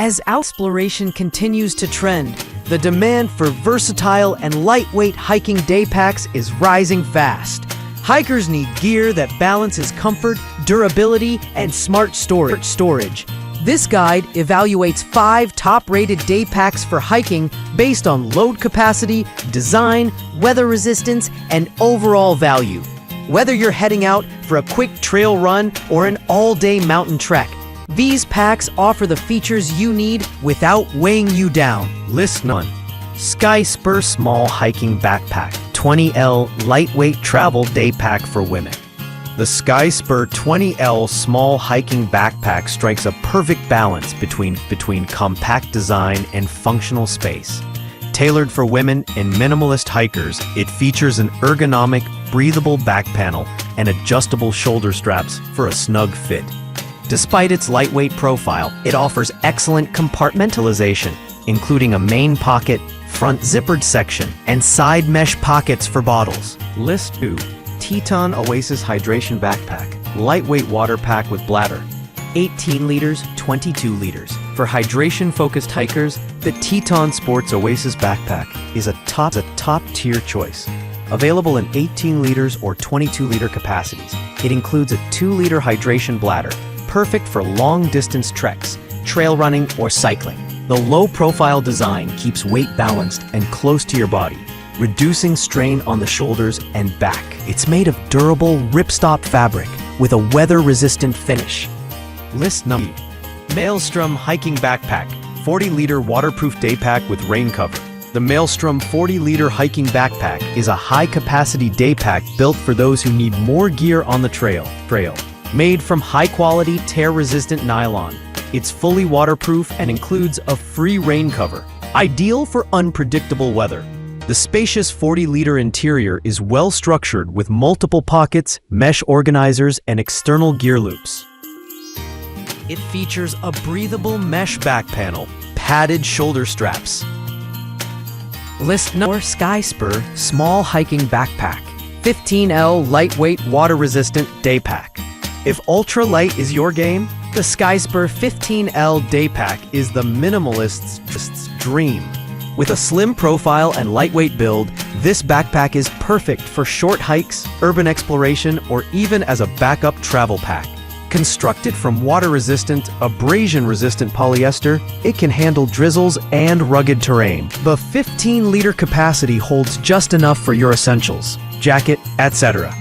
As exploration continues to trend, the demand for versatile and lightweight hiking day packs is rising fast. Hikers need gear that balances comfort, durability, and smart storage. This guide evaluates 5 top-rated day packs for hiking based on load capacity, design, weather resistance, and overall value. Whether you're heading out for a quick trail run or an all-day mountain trek, these packs offer the features you need without weighing you down. List 1. SKYSPER Small Hiking Backpack 20L Lightweight Travel Day Pack for Women. The SKYSPER 20L Small Hiking Backpack strikes a perfect balance between compact design and functional space. Tailored for women and minimalist hikers, it features an ergonomic, breathable back panel and adjustable shoulder straps for a snug fit. Despite its lightweight profile, it offers excellent compartmentalization, including a main pocket, front zippered section, and side mesh pockets for bottles. List 2. Teton Oasis Hydration Backpack. Lightweight water pack with bladder. 18 liters, 22 liters. For hydration-focused hikers, the Teton Sports Oasis Backpack is a top-tier choice. Available in 18 liters or 22-liter capacities, it includes a 2-liter hydration bladder, perfect for long-distance treks, trail running, or cycling. The low-profile design keeps weight balanced and close to your body, reducing strain on the shoulders and back. It's made of durable ripstop fabric with a weather-resistant finish. List number. Maelstrom Hiking Backpack 40-liter waterproof day pack with rain cover. The Maelstrom 40-liter hiking backpack is a high-capacity day pack built for those who need more gear on the trail. Made from high-quality, tear-resistant nylon, it's fully waterproof and includes a free rain cover, ideal for unpredictable weather. The spacious 40-liter interior is well-structured with multiple pockets, mesh organizers, and external gear loops. It features a breathable mesh back panel, padded shoulder straps. List number. SKYSPER Small Hiking Backpack 15L Lightweight Water-Resistant Day Pack. If ultralight is your game, the SKYSPER 15L Day Pack is the minimalist's dream. With a slim profile and lightweight build, this backpack is perfect for short hikes, urban exploration, or even as a backup travel pack. Constructed from water-resistant, abrasion-resistant polyester, it can handle drizzles and rugged terrain. The 15-liter capacity holds just enough for your essentials, jacket, etc.